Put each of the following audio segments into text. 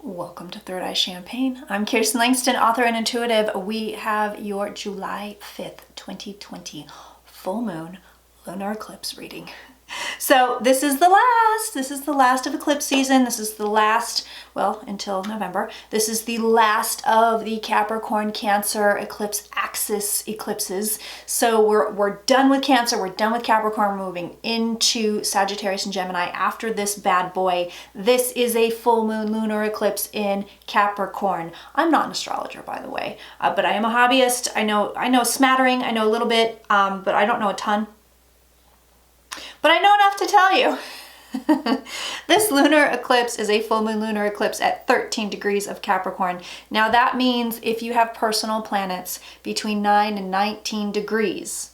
Welcome to Third Eye Champagne. I'm Kirsten Langston, author and intuitive. We have your July 5th, 2020 full moon lunar eclipse reading. So this is the last of eclipse season. This is the last, well, until November. This is the last of the Capricorn Cancer eclipse axis eclipses. So we're done with Cancer, we're done with Capricorn, moving into Sagittarius and Gemini after this bad boy. This is a full moon lunar eclipse in Capricorn. I'm not an astrologer, by the way, but I am a hobbyist. I know a smattering, I know a little bit, but I don't know a ton. But I know enough to tell you. This lunar eclipse is a full moon lunar eclipse at 13 degrees of Capricorn. Now that means if you have personal planets between 9 and 19 degrees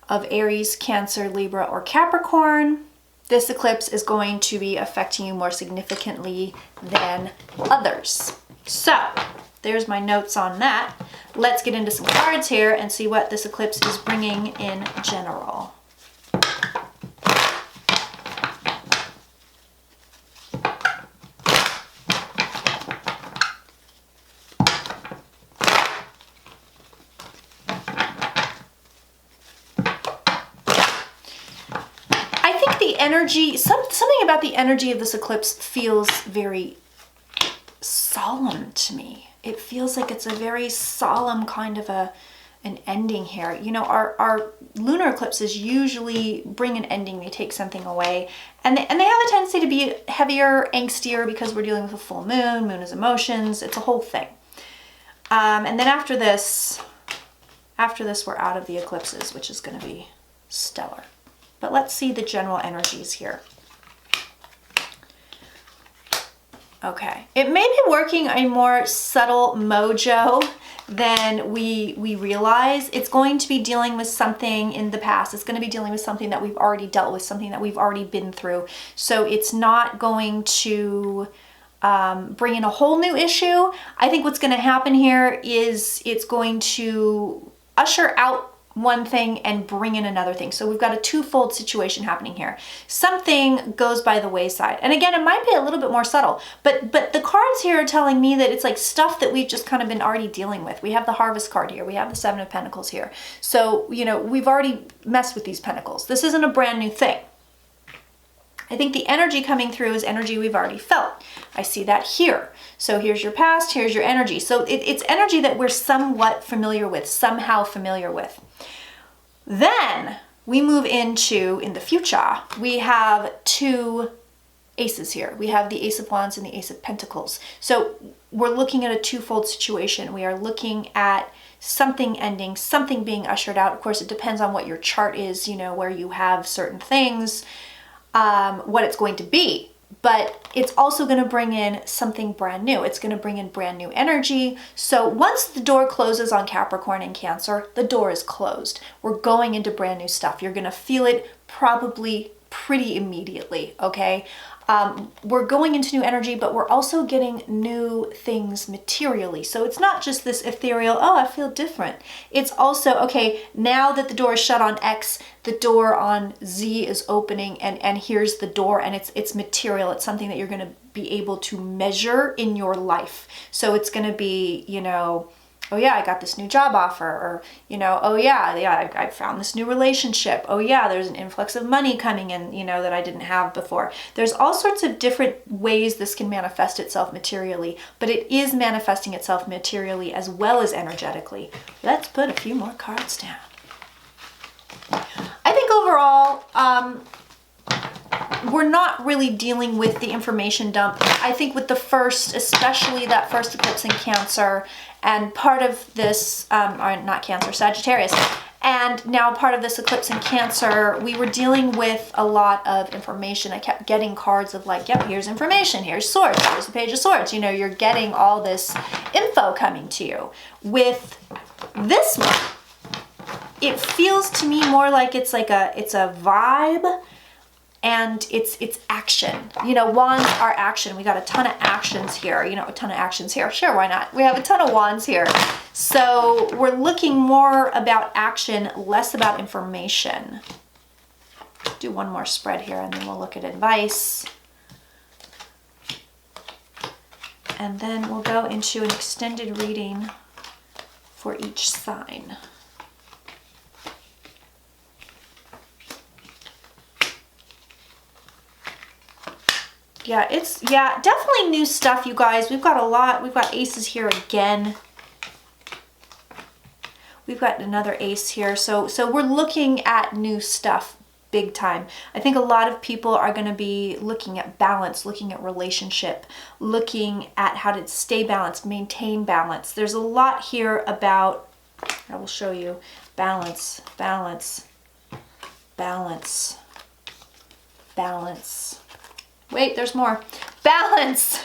of Aries, Cancer, Libra, or Capricorn, this eclipse is going to be affecting you more significantly than others. So there's my notes on that. Let's get into some cards here and see what this eclipse is bringing in general. Energy, something about the energy of this eclipse feels very solemn to me. It feels like it's a very solemn kind of an ending here. You know, our lunar eclipses usually bring an ending, they take something away, and they have a tendency to be heavier, angstier, because we're dealing with a full moon. Moon is emotions, it's a whole thing. And then after this we're out of the eclipses, which is going to be stellar. But let's see the general energies here. Okay, it may be working a more subtle mojo than we realize. It's going to be dealing with something in the past. It's going to be dealing with something that we've already dealt with, something that we've already been through. So it's not going to bring in a whole new issue. I think what's going to happen here is it's going to usher out one thing and bring in another thing. So we've got a twofold situation happening here. Something goes by the wayside. And again, it might be a little bit more subtle, but the cards here are telling me that it's like stuff that we've just kind of been already dealing with. We have the Harvest card here. We have the Seven of Pentacles here. So, you know, we've already messed with these pentacles. This isn't a brand new thing. I think the energy coming through is energy we've already felt. I see that here. So here's your past, here's your energy. So it's energy that we're somewhat familiar with, somehow familiar with. Then we move into, in the future, we have two aces here. We have the Ace of Wands and the Ace of Pentacles. So we're looking at a twofold situation. We are looking at something ending, something being ushered out. Of course, it depends on what your chart is, you know, where you have certain things, what it's going to be. But it's also going to bring in something brand new. It's going to bring in brand new energy. So once the door closes on Capricorn and Cancer, the door is closed. We're going into brand new stuff. You're going to feel it probably pretty immediately, okay? We're going into new energy, but we're also getting new things materially. So it's not just this ethereal, oh, I feel different. It's also, okay, now that the door is shut on X, the door on Z is opening, and here's the door, and it's material. It's something that you're going to be able to measure in your life. So it's going to be, you know, oh yeah, I got this new job offer, or, you know, oh yeah, I found this new relationship. Oh yeah, there's an influx of money coming in, you know, that I didn't have before. There's all sorts of different ways this can manifest itself materially, but it is manifesting itself materially as well as energetically. Let's put a few more cards down. I think overall, we're not really dealing with the information dump. I think with the first, especially that first eclipse in Cancer, and part of this, or not Cancer, Sagittarius, And now part of this eclipse in Cancer, we were dealing with a lot of information. I kept getting cards of like, yep, here's information, here's swords, here's the Page of Swords. You know, you're getting all this info coming to you. With this one, it feels to me more like it's a vibe, and it's action. You know, wands are action. We got a ton of actions here. You know, a ton of actions here. Sure, why not? We have a ton of wands here. So we're looking more about action, less about information. Do one more spread here, and then we'll look at advice. And then we'll go into an extended reading for each sign. Yeah, it's, yeah, definitely new stuff, you guys. We've got a lot. We've got aces here again. We've got another ace here. So we're looking at new stuff big time. I think a lot of people are going to be looking at balance, looking at relationship, looking at how to stay balanced, maintain balance. There's a lot here about, I will show you, balance, balance, balance, balance. Wait, there's more. Balance.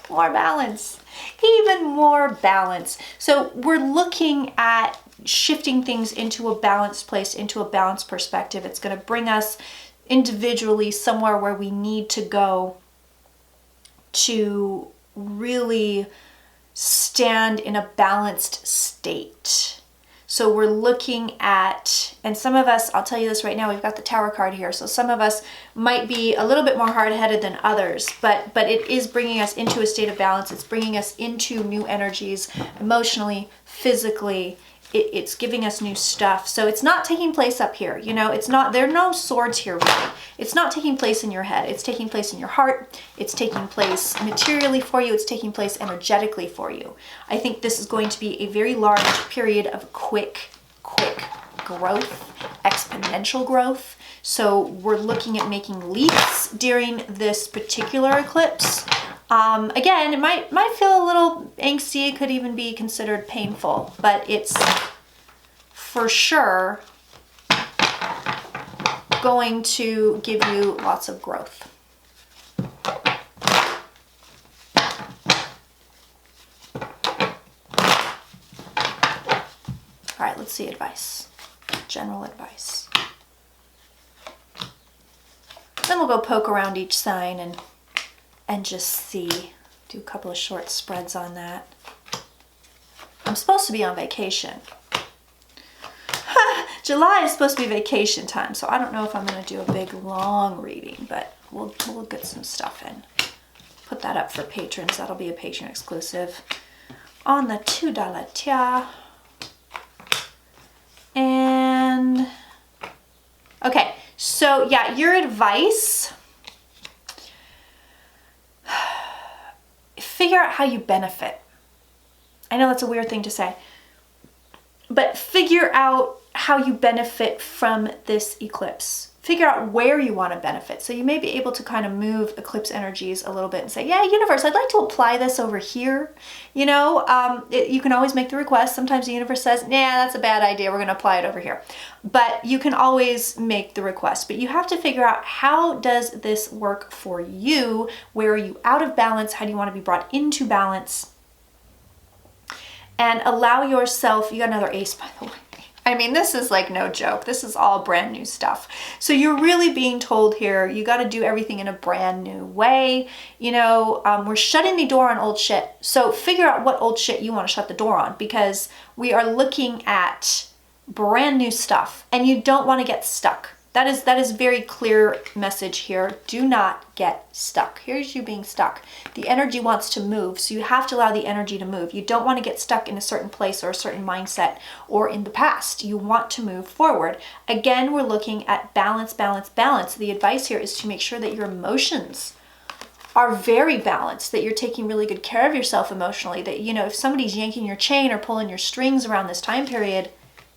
More balance. Even more balance. So we're looking at shifting things into a balanced place, into a balanced perspective. It's going to bring us individually somewhere where we need to go to really stand in a balanced state. So we're looking at, and some of us, I'll tell you this right now, we've got the Tower card here. So some of us might be a little bit more hard-headed than others, but it is bringing us into a state of balance. It's bringing us into new energies, emotionally, physically. It's giving us new stuff. So it's not taking place up here. You know, it's not, there are no swords here really. It's not taking place in your head. It's taking place in your heart. It's taking place materially for you. It's taking place energetically for you. I think this is going to be a very large period of quick growth, exponential growth. So we're looking at making leaps during this particular eclipse. Again, it might feel a little angsty. It could even be considered painful, but it's for sure going to give you lots of growth. All right, let's see advice. General advice. Then we'll go poke around each sign and just see, do a couple of short spreads on that. I'm supposed to be on vacation. July is supposed to be vacation time, so I don't know if I'm going to do a big long reading, but we'll get some stuff in. Put that up for patrons. That'll be a patron exclusive on the $2 tier. And okay, so yeah, your advice, figure out how you benefit. I know that's a weird thing to say, but figure out how you benefit from this eclipse. Figure out where you want to benefit. So you may be able to kind of move eclipse energies a little bit and say, yeah, universe, I'd like to apply this over here. You know, you can always make the request. Sometimes the universe says, nah, that's a bad idea. We're going to apply it over here. But you can always make the request. But you have to figure out, how does this work for you? Where are you out of balance? How do you want to be brought into balance? And allow yourself, you got another ace, by the way. I mean, this is like no joke. This is all brand new stuff. So you're really being told here, you got to do everything in a brand new way. You know, we're shutting the door on old shit. So figure out what old shit you want to shut the door on, because we are looking at brand new stuff and you don't want to get stuck. That is very clear message here. Do not get stuck. Here's you being stuck. The energy wants to move, so you have to allow the energy to move. You don't want to get stuck in a certain place or a certain mindset or in the past. You want to move forward. Again, we're looking at balance, balance, balance. The advice here is to make sure that your emotions are very balanced, that you're taking really good care of yourself emotionally, that, you know, if somebody's yanking your chain or pulling your strings around this time period,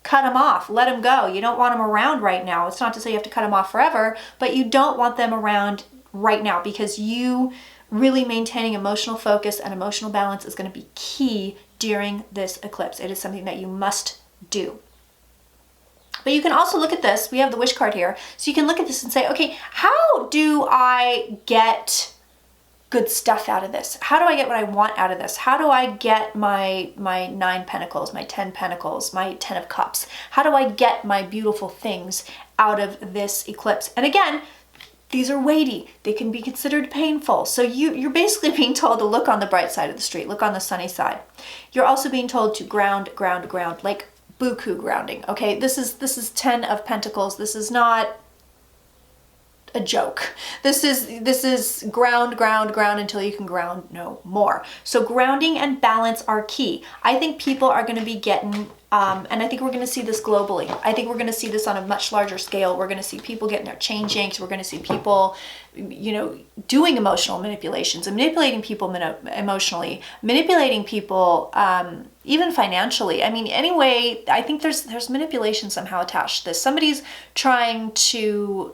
cut them off, let them go. You don't want them around right now. It's not to say you have to cut them off forever, but you don't want them around right now, because you really maintaining emotional focus and emotional balance is going to be key during this eclipse. It is something that you must do. But you can also look at this. We have the wish card here. So you can look at this and say, okay, how do I get good stuff out of this? How do I get what I want out of this? How do I get my 9 pentacles, my 10 pentacles, my 10 of cups? How do I get my beautiful things out of this eclipse? And again, these are weighty. They can be considered painful. So you're basically being told to look on the bright side of the street, look on the sunny side. You're also being told to ground, like buku grounding. Okay, this is 10 of pentacles. This is not a joke. This is ground until you can ground no more. So grounding and balance are key. I think people are going to be getting, and I think we're going to see this globally. I think we're going to see this on a much larger scale. We're going to see people getting their chain yanked. We're going to see people, you know, doing emotional manipulations and manipulating people emotionally, manipulating people, even financially. I mean, anyway, I think there's manipulation somehow attached to this. Somebody's trying to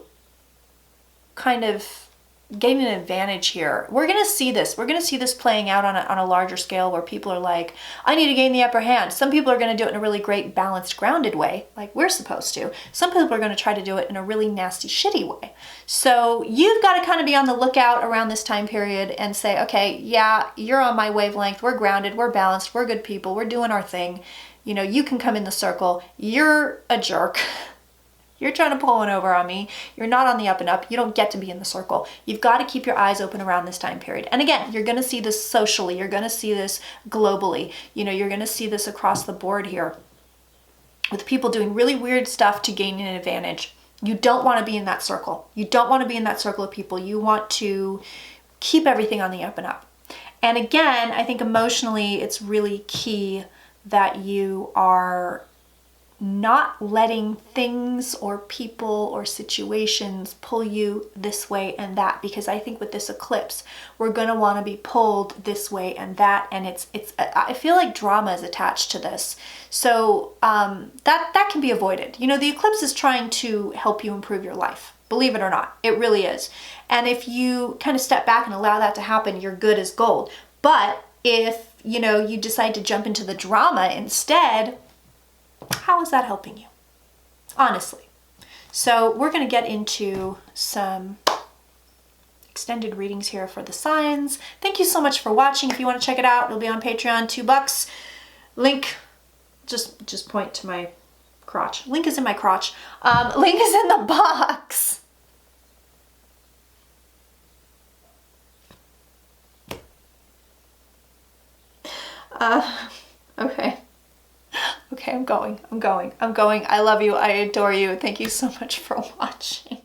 kind of gain an advantage here. We're going to see this. We're going to see this playing out on a larger scale where people are like, I need to gain the upper hand. Some people are going to do it in a really great, balanced, grounded way, like we're supposed to. Some people are going to try to do it in a really nasty, shitty way. So you've got to kind of be on the lookout around this time period and say, okay, yeah, you're on my wavelength. We're grounded. We're balanced. We're good people. We're doing our thing. You know, you can come in the circle. You're a jerk. You're trying to pull one over on me. You're not on the up and up. You don't get to be in the circle. You've got to keep your eyes open around this time period. And again, you're going to see this socially. You're going to see this globally. You know, you're going to see this across the board here with people doing really weird stuff to gain an advantage. You don't want to be in that circle. You don't want to be in that circle of people. You want to keep everything on the up and up. And again, I think emotionally, it's really key that you are not letting things or people or situations pull you this way and that, because I think with this eclipse, we're going to want to be pulled this way and that. And it's I feel like drama is attached to this. So that can be avoided. You know, the eclipse is trying to help you improve your life. Believe it or not, it really is. And if you kind of step back and allow that to happen, you're good as gold. But if, you know, you decide to jump into the drama instead, how is that helping you? Honestly. So we're going to get into some extended readings here for the signs. Thank you so much for watching. If you want to check it out, it'll be on Patreon, $2. Link, just point to my crotch. Link is in my crotch. Link is in the box. Okay. Okay, I'm going. I love you. I adore you. Thank you so much for watching.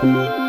Thank you.